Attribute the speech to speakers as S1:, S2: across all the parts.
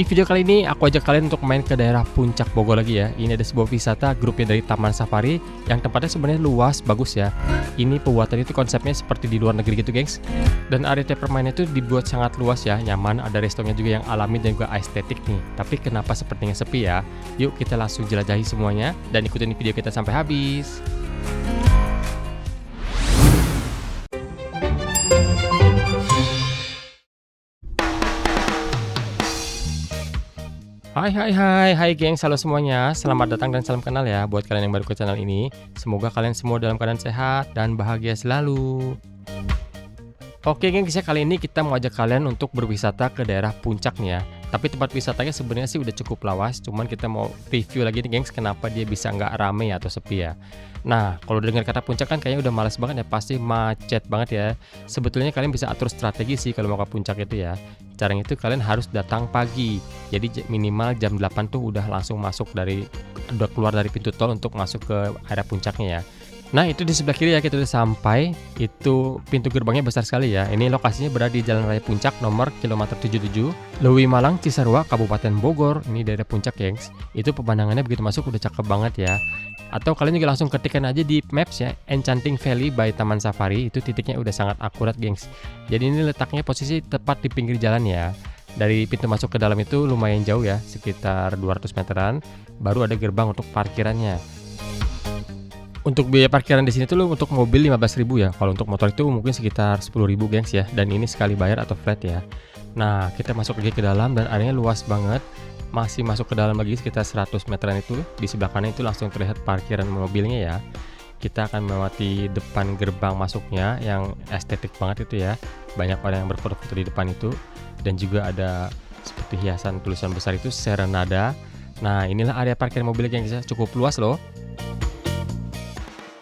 S1: Di video kali ini aku ajak kalian untuk main ke daerah Puncak Bogor lagi ya. Ini ada sebuah wisata grupnya dari Taman Safari yang tempatnya sebenarnya luas, bagus ya. Ini pembuatan itu konsepnya seperti di luar negeri gitu, gengs. Dan area permainan itu dibuat sangat luas ya, nyaman, ada restonya juga yang alami dan juga estetik nih. Tapi kenapa sepertinya sepi ya? Yuk kita langsung jelajahi semuanya dan ikutin video kita sampai habis. Hai geng, halo semuanya. Selamat datang dan salam kenal ya buat kalian yang baru ke channel ini. Semoga kalian semua dalam keadaan sehat dan bahagia selalu. Oke geng, kali ini kita mau ajak kalian untuk berwisata ke daerah Puncak nih ya. Tapi tempat wisatanya sebenarnya sih udah cukup lawas, cuman kita mau review lagi nih gengs, kenapa dia bisa nggak rame atau sepi ya. Nah, kalau dengar kata Puncak kan kayaknya udah males banget ya, pasti macet banget ya. Sebetulnya kalian bisa atur strategi sih kalau mau ke Puncak itu ya. Caranya itu kalian harus datang pagi. Jadi minimal jam 8 tuh udah langsung udah keluar dari pintu tol untuk masuk ke area puncaknya ya. Nah, itu di sebelah kiri ya, kita udah sampai. Itu pintu gerbangnya besar sekali ya. Ini lokasinya berada di Jalan Raya Puncak nomor kilometer 77, Lewi Malang, Cisarua, Kabupaten Bogor. Ini daerah Puncak, gengs. Itu pemandangannya begitu masuk udah cakep banget ya. Atau kalian juga langsung ketikkan aja di maps ya, Enchanting Valley by Taman Safari. Itu titiknya udah sangat akurat, gengs. Jadi ini letaknya posisi tepat di pinggir jalan ya. Dari pintu masuk ke dalam itu lumayan jauh ya, sekitar 200 meteran. Baru ada gerbang untuk parkirannya. Untuk biaya parkiran di sini tuh untuk mobil 15.000 ya. Kalau untuk motor itu mungkin sekitar 10.000 gengs ya. Dan ini sekali bayar atau flat ya. Nah, kita masuk lagi ke dalam dan areanya luas banget. Masih masuk ke dalam lagi sekitar 100 meteran itu. Di sebelah kanan itu langsung terlihat parkiran mobilnya ya. Kita akan melewati depan gerbang masuknya yang estetik banget itu ya. Banyak orang yang berfoto-foto di depan itu. Dan juga ada seperti hiasan tulisan besar itu Serenada. Nah, inilah area parkir mobilnya gengs ya. Cukup luas loh.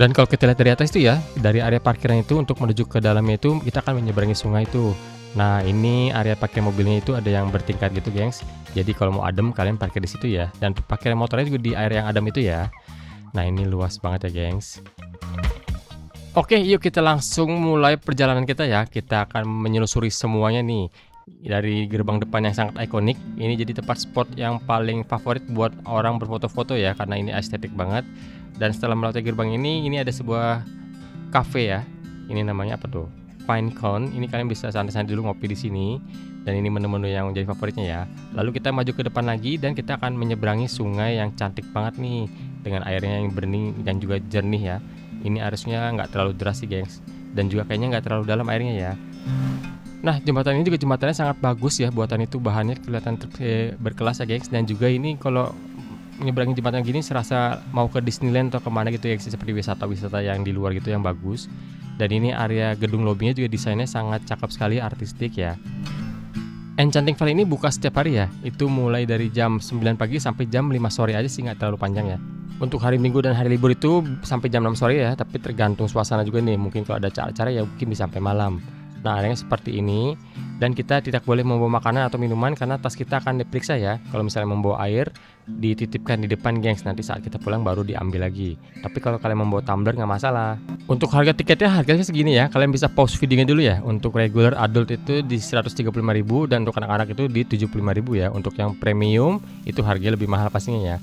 S1: Dan kalau kita lihat dari atas itu ya, dari area parkiran itu untuk menuju ke dalamnya itu kita akan menyeberangi sungai itu. Nah, ini area parkir mobilnya itu ada yang bertingkat gitu, gengs. Jadi kalau mau adem kalian parkir di situ ya. Dan parkir motornya juga di area yang adem itu ya. Nah, ini luas banget ya, gengs. Oke, yuk kita langsung mulai perjalanan kita ya. Kita akan menyelusuri semuanya nih. Dari gerbang depan yang sangat ikonik, ini jadi tempat spot yang paling favorit buat orang berfoto-foto ya, karena ini estetik banget. Dan setelah melewati gerbang ini ada sebuah cafe ya. Ini namanya apa tuh? Fine Cone. Ini kalian bisa santai-santai dulu ngopi di sini. Dan ini menu-menu yang menjadi favoritnya ya. Lalu kita maju ke depan lagi dan kita akan menyeberangi sungai yang cantik banget nih, dengan airnya yang bening dan juga jernih ya. Ini arusnya nggak terlalu deras sih, gengs. Dan juga kayaknya nggak terlalu dalam airnya ya. Nah, jembatan ini juga jembatannya sangat bagus ya, buatan itu bahannya kelihatan berkelas ya, gengs. Dan juga ini kalau nyebrangin jembatan gini serasa mau ke Disneyland atau kemana gitu ya, seperti wisata-wisata yang di luar gitu yang bagus. Dan ini area gedung lobbynya juga desainnya sangat cakep sekali, artistik ya. Enchanting Valley ini buka setiap hari ya, itu mulai dari jam 9 pagi sampai jam 5 sore aja sih, nggak terlalu panjang ya. Untuk hari Minggu dan hari libur itu sampai jam 6 sore ya, tapi tergantung suasana juga nih, mungkin kalau ada acara-acara ya mungkin bisa sampai malam. Nah, areanya seperti ini. Dan kita tidak boleh membawa makanan atau minuman karena tas kita akan diperiksa ya. Kalau misalnya membawa air, dititipkan di depan, gengs. Nanti saat kita pulang baru diambil lagi. Tapi kalau kalian membawa tumbler nggak masalah. Untuk harga tiketnya, harganya segini ya. Kalian bisa pause videonya dulu ya. Untuk regular adult itu di 135.000 dan untuk anak-anak itu di 75.000 ya. Untuk yang premium itu harganya lebih mahal pastinya ya.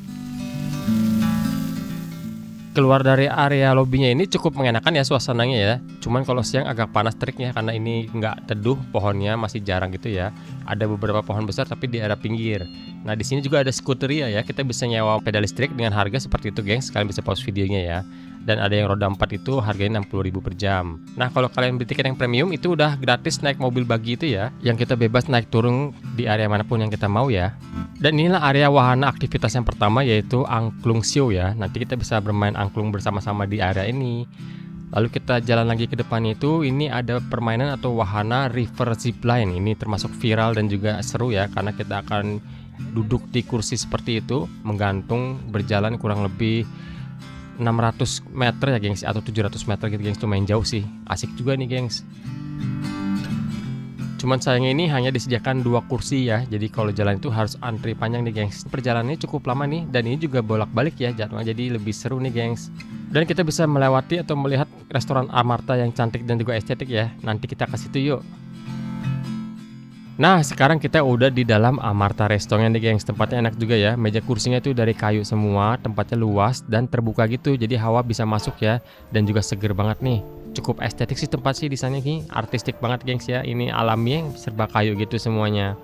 S1: Keluar dari area lobbynya ini cukup mengenakan ya suasananya ya. Cuman kalau siang agak panas teriknya karena ini nggak teduh, pohonnya masih jarang gitu ya. Ada beberapa pohon besar tapi di area pinggir. Nah, di sini juga ada skuteria ya. Kita bisa nyewa sepeda listrik dengan harga seperti itu, gengs. Kalian bisa pause videonya ya. Dan ada yang roda 4 itu harganya 60.000 per jam. Nah, kalau kalian beli tiket yang premium itu udah gratis naik mobil bagi itu ya, yang kita bebas naik turun di area manapun yang kita mau ya. Dan inilah area wahana aktivitas yang pertama, yaitu angklung show ya. Nanti kita bisa bermain angklung bersama-sama di area ini. Lalu kita jalan lagi ke depan itu, ini ada permainan atau wahana river zipline. Ini termasuk viral dan juga seru ya, karena kita akan duduk di kursi seperti itu, menggantung berjalan kurang lebih 600 meter ya, gengs, atau 700 meter gitu, gengs. Lumayan jauh sih, asik juga nih, gengs. Cuman sayangnya ini hanya disediakan 2 kursi ya, jadi kalau jalan itu harus antri panjang nih, gengs. Perjalanannya cukup lama nih, dan ini juga bolak-balik ya jadwalnya, jadi lebih seru nih, gengs. Dan kita bisa melewati atau melihat restoran Amarta yang cantik dan juga estetik ya. Nanti kita ke situ yuk. Nah, sekarang kita udah di dalam Amarta Restoran nih, gengs. Tempatnya enak juga ya. Meja kursinya tuh dari kayu semua, tempatnya luas dan terbuka gitu. Jadi hawa bisa masuk ya, dan juga seger banget nih. Cukup estetik sih tempat sih di sana nih, artistik banget, gengs ya. Ini alami yang serba kayu gitu semuanya.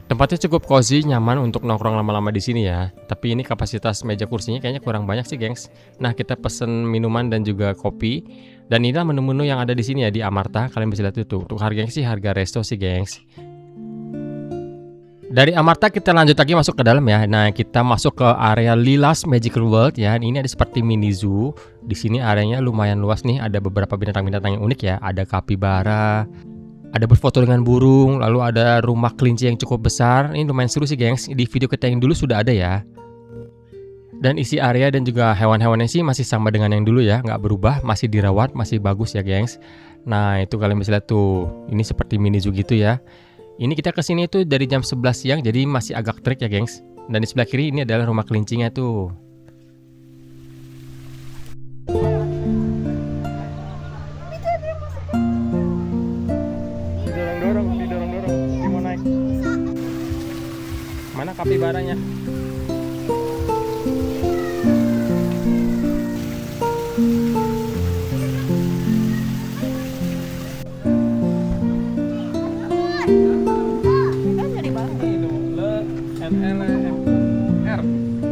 S1: Tempatnya cukup cozy, nyaman untuk nongkrong lama-lama di sini ya. Tapi ini kapasitas meja kursinya kayaknya kurang banyak sih, gengs. Nah, kita pesen minuman dan juga kopi. Dan inilah menu-menu yang ada di sini ya di Amarta. Kalian bisa lihat itu. Untuk harganya sih harga resto sih, gengs. Dari Amarta kita lanjut lagi masuk ke dalam ya. Nah, kita masuk ke area Lilas Magical World ya. Ini ada seperti mini zoo. Di sini areanya lumayan luas nih. Ada beberapa binatang-binatang yang unik ya. Ada kapibara, ada berfoto dengan burung, lalu ada rumah kelinci yang cukup besar. Ini lumayan seru sih, gengs. Di video kita yang dulu sudah ada ya. Dan isi area dan juga hewan-hewannya sih masih sama dengan yang dulu ya, nggak berubah, masih dirawat, masih bagus ya, gengs. Nah, itu kalian bisa lihat tuh. Ini seperti mini zoo gitu ya. Ini kita kesini tuh dari jam 11 siang, jadi masih agak terik ya, gengs. Dan di sebelah kiri ini adalah rumah kelincinya tuh. Didorong-dorong, dia mau naik. Mana kapibaranya?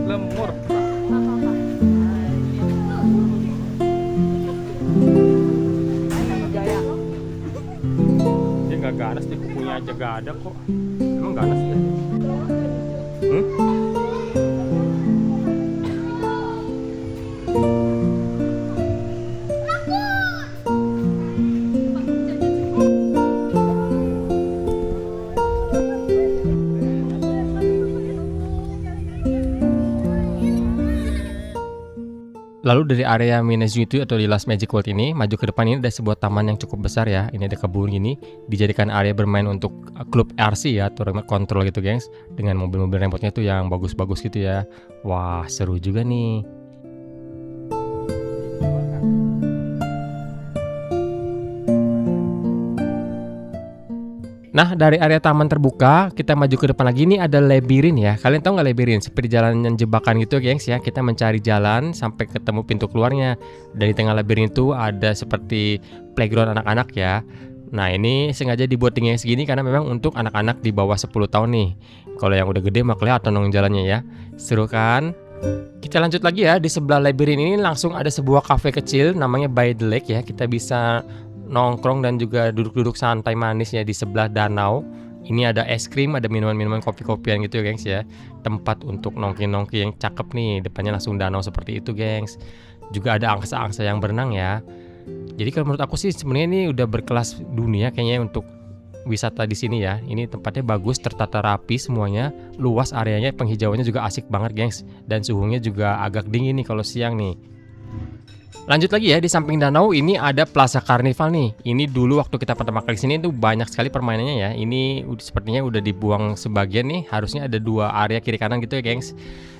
S1: Lemur. Dia nggak ganas, dia kukunya aja gak ada kok. Emang ganas ya? Lalu dari area mini zoo itu atau di Lilas Magic World ini, maju ke depan ini ada sebuah taman yang cukup besar ya. Ini ada kebun ini, dijadikan area bermain untuk klub RC ya, atau remote control gitu, gengs. Dengan mobil-mobil remote-nya tuh yang bagus-bagus gitu ya. Wah, seru juga nih. Nah, dari area taman terbuka, kita maju ke depan lagi, ini ada labirin ya. Kalian tahu nggak labirin? Seperti jalan yang jebakan gitu, gengs ya. Kita mencari jalan sampai ketemu pintu keluarnya. Dari tengah labirin itu ada seperti playground anak-anak ya. Nah, ini sengaja dibuat tingginya segini karena memang untuk anak-anak di bawah 10 tahun nih. Kalau yang udah gede mah kelihatan dong jalannya ya. Seru kan? Kita lanjut lagi ya, di sebelah labirin ini langsung ada sebuah cafe kecil namanya By the Lake ya. Kita bisa nongkrong dan juga duduk-duduk santai manis ya di sebelah danau. Ini ada es krim, ada minuman-minuman kopi-kopian gitu ya, gengs ya. Tempat untuk nongki-nongki yang cakep nih, depannya langsung danau seperti itu, gengs. Juga ada angsa-angsa yang berenang ya. Jadi kalau menurut aku sih sebenarnya ini udah berkelas dunia kayaknya untuk wisata di sini ya. Ini tempatnya bagus, tertata rapi semuanya, luas areanya, penghijauannya juga asik banget, gengs. Dan suhunya juga agak dingin nih kalau siang nih. Lanjut lagi ya, di samping danau ini ada Plaza Karnival nih. Ini dulu waktu kita pertama kali sini tuh banyak sekali permainannya ya. Ini sepertinya udah dibuang sebagian nih. Harusnya ada dua area kiri kanan gitu ya, gengs.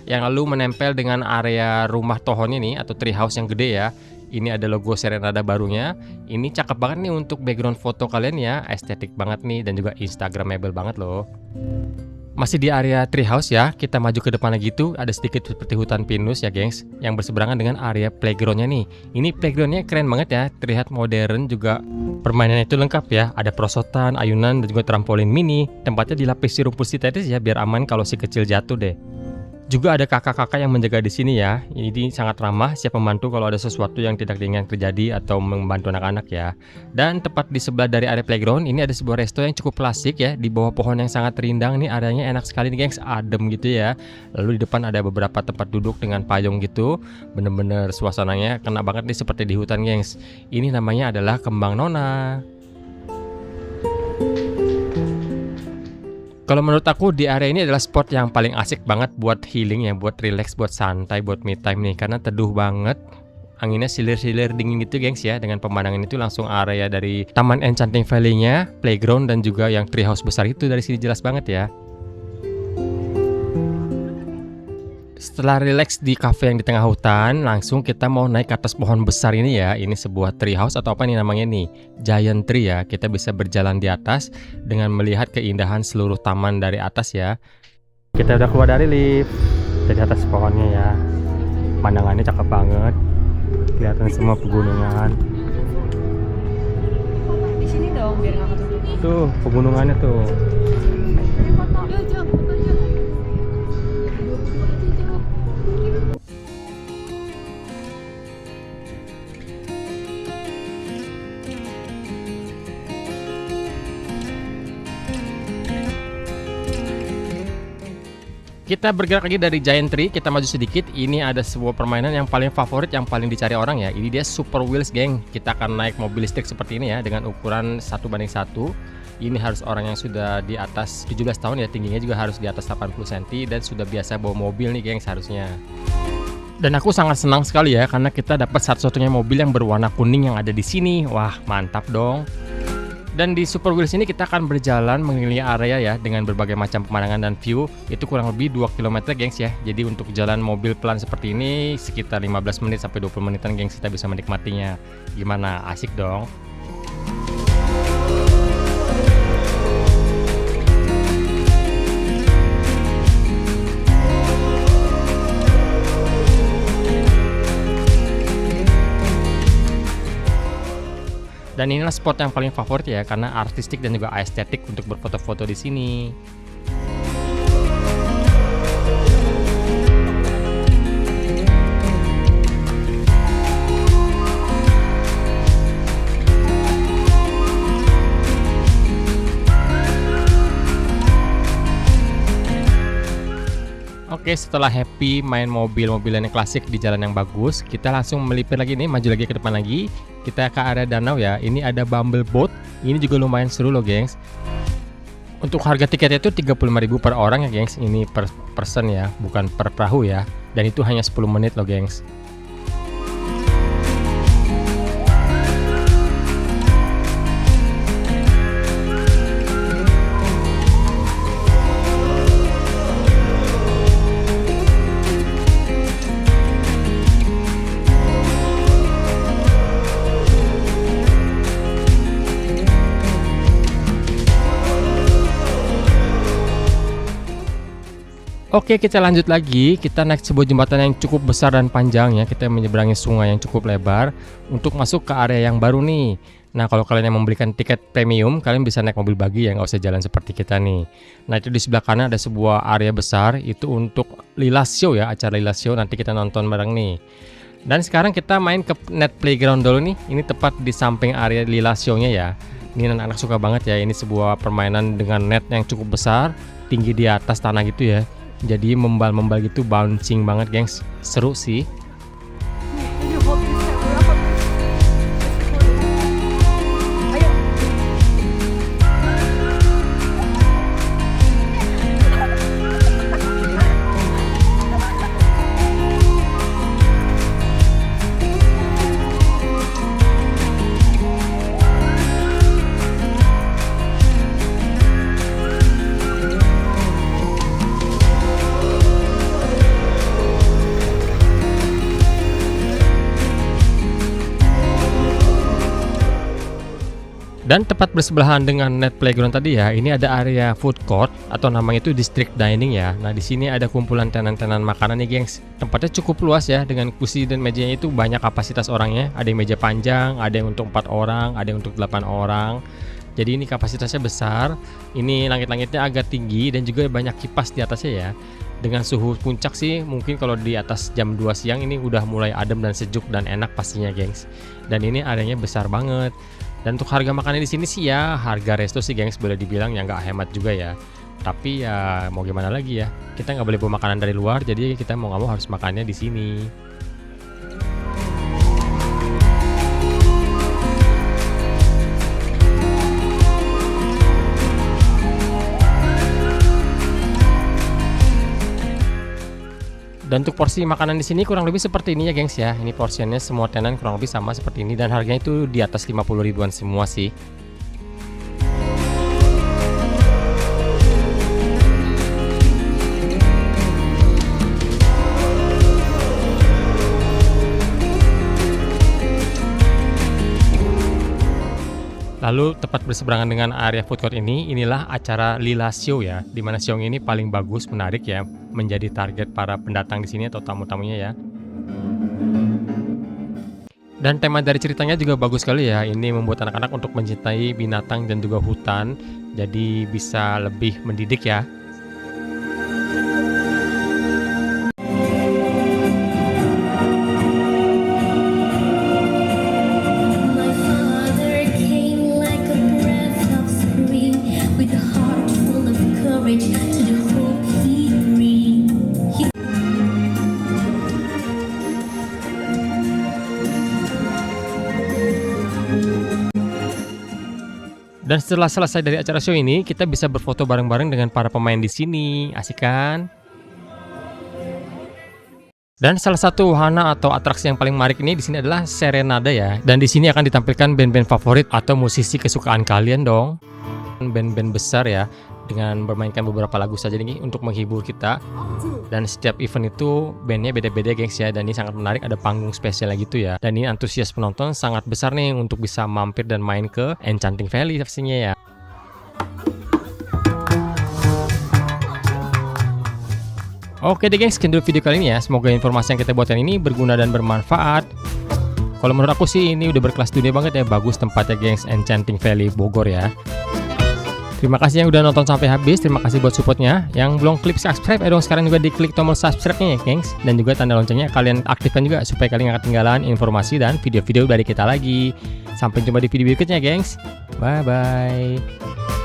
S1: Yang lalu menempel dengan area rumah Tohonnya nih atau tree house yang gede ya. Ini ada logo Serenada barunya. Ini cakep banget nih untuk background foto kalian ya. Estetik banget nih dan juga instagramable banget loh. Masih di area treehouse ya, kita maju ke depan lagi tuh ada sedikit seperti hutan pinus ya, gengs, yang berseberangan dengan area playgroundnya nih. Ini playgroundnya keren banget ya, terlihat modern, juga permainannya itu lengkap ya. Ada perosotan, ayunan, dan juga trampolin mini. Tempatnya dilapisi rumput sintetis ya, biar aman kalau si kecil jatuh deh. Juga ada kakak-kakak yang menjaga di sini ya. Ini sangat ramah, siap membantu kalau ada sesuatu yang tidak diinginkan terjadi atau membantu anak-anak ya. Dan tepat di sebelah dari area playground ini ada sebuah resto yang cukup klasik ya, di bawah pohon yang sangat rindang. Nih areanya enak sekali nih, gengs, adem gitu ya. Lalu di depan ada beberapa tempat duduk dengan payung gitu. Bener-bener suasananya kena banget nih seperti di hutan, gengs. Ini namanya adalah Kembang Nona. Kalau menurut aku di area ini adalah spot yang paling asik banget buat healing ya, buat relax, buat santai, buat me time nih. Karena teduh banget, anginnya silir-silir dingin gitu, gengs ya. Dengan pemandangan itu langsung area dari Taman Enchanting Valley-nya, playground, dan juga yang treehouse besar itu dari sini jelas banget ya. Setelah rileks di cafe yang di tengah hutan, langsung kita mau naik ke atas pohon besar ini ya. Ini sebuah tree house atau apa nih namanya nih? Giant tree ya. Kita bisa berjalan di atas dengan melihat keindahan seluruh taman dari atas ya. Kita udah keluar dari lift. Dari atas pohonnya ya. Pemandangannya cakep banget. Kelihatan semua pegunungan.
S2: Di sini dong biar nggak ketutup.
S1: Tuh, pegunungannya tuh.
S2: Foto. Yuk, Jom, foto yuk.
S1: Kita bergerak lagi dari Giant Tree, kita maju sedikit. Ini ada sebuah permainan yang paling favorit, yang paling dicari orang ya. Ini dia Super Wheels, geng. Kita akan naik mobil listrik seperti ini ya, dengan ukuran 1:1. Ini harus orang yang sudah di atas 17 tahun ya, tingginya juga harus di atas 80 cm dan sudah biasa bawa mobil nih, geng, seharusnya. Dan aku sangat senang sekali ya, karena kita dapat satu-satunya mobil yang berwarna kuning yang ada di sini. Wah, mantap dong. Dan di Super Wheels ini kita akan berjalan mengelilingi area ya dengan berbagai macam pemandangan dan view. Itu kurang lebih 2 km, gengs ya. Jadi untuk jalan mobil pelan seperti ini sekitar 15 menit sampai 20 menitan, gengs, kita bisa menikmatinya. Gimana? Asik dong. Dan inilah spot yang paling favorit ya, karena artistik dan juga estetik untuk berfoto-foto di sini. Oke, setelah happy main mobil-mobilan yang klasik di jalan yang bagus, kita langsung melipir lagi nih, maju lagi ke depan lagi. Kita ke area danau ya. Ini ada Bumble Boat. Ini juga lumayan seru loh, gengs. Untuk harga tiketnya itu 35.000 per orang ya, gengs. Ini per person ya, bukan per perahu ya. Dan itu hanya 10 menit loh, gengs. Oke, kita lanjut lagi. Kita naik sebuah jembatan yang cukup besar dan panjang ya. Kita menyeberangi sungai yang cukup lebar untuk masuk ke area yang baru nih. Nah, kalau kalian yang membelikan tiket premium, kalian bisa naik mobil bagi ya, nggak usah jalan seperti kita nih. Nah, itu di sebelah kanan ada sebuah area besar, itu untuk Lilas Show ya, acara Lilas Show. Nanti kita nonton bareng nih. Dan sekarang kita main ke net playground dulu nih. Ini tepat di samping area Lilas Show-nya ya. Ini anak-anak suka banget ya. Ini sebuah permainan dengan net yang cukup besar, tinggi di atas tanah gitu ya. Jadi membal-membal gitu, bouncing banget, gengs. Seru sih. Dan tepat bersebelahan dengan net playground tadi ya, ini ada area food court atau namanya itu district dining ya. Nah, di sini ada kumpulan tenan-tenan makanan nih, gengs. Tempatnya cukup luas ya, dengan kursi dan mejanya itu banyak kapasitas orangnya. Ada yang meja panjang, ada yang untuk 4 orang, ada yang untuk 8 orang. Jadi ini kapasitasnya besar. Ini langit-langitnya agak tinggi dan juga banyak kipas di atasnya ya. Dengan suhu puncak sih mungkin kalau di atas jam 2 siang ini udah mulai adem dan sejuk dan enak pastinya, gengs. Dan ini areanya besar banget. Dan untuk harga makannya di sini sih ya harga resto sih, gengs, boleh dibilang ya nggak hemat juga ya. Tapi ya mau gimana lagi ya, kita nggak boleh bawa makanan dari luar, jadi kita mau nggak mau harus makannya di sini. Dan untuk porsi makanan di sini kurang lebih seperti ini ya, gengs ya. Ini porsinya semua tenan kurang lebih sama seperti ini dan harganya itu di atas 50 ribuan semua sih. Lalu tepat berseberangan dengan area food court ini, inilah acara Lila Show ya, di mana show ini paling bagus, menarik ya, menjadi target para pendatang di sini atau tamu-tamunya ya. Dan tema dari ceritanya juga bagus sekali ya, ini membuat anak-anak untuk mencintai binatang dan juga hutan, jadi bisa lebih mendidik ya.
S3: My father came like a breath of spring, with a heart full of courage to the hope he brings.
S1: Dan setelah selesai dari acara show ini, kita bisa berfoto bareng-bareng dengan para pemain di sini, asik kan? Dan salah satu wahana atau atraksi yang paling menarik ini di sini adalah Serenada ya. Dan di sini akan ditampilkan band-band favorit atau musisi kesukaan kalian dong. Band-band besar ya, dengan bermainkan beberapa lagu saja nih untuk menghibur kita. Dan setiap event itu bandnya beda-beda gengs ya, dan ini sangat menarik, ada panggung spesial gitu ya. Dan ini antusias penonton sangat besar nih untuk bisa mampir dan main ke Enchanting Valley pastinya ya. Oke deh gengs, sekian dulu video kali ini ya. Semoga informasi yang kita buatkan ini berguna dan bermanfaat. Kalau menurut aku sih ini udah berkelas dunia banget ya, bagus tempatnya gengs, Enchanting Valley Bogor ya. Terima kasih yang udah nonton sampai habis, terima kasih buat supportnya. Yang belum klik subscribe, dong sekarang juga diklik tombol subscribe-nya ya gengs. Dan juga tanda loncengnya kalian aktifkan juga supaya kalian gak ketinggalan informasi dan video-video dari kita lagi. Sampai jumpa di video berikutnya gengs. Bye-bye.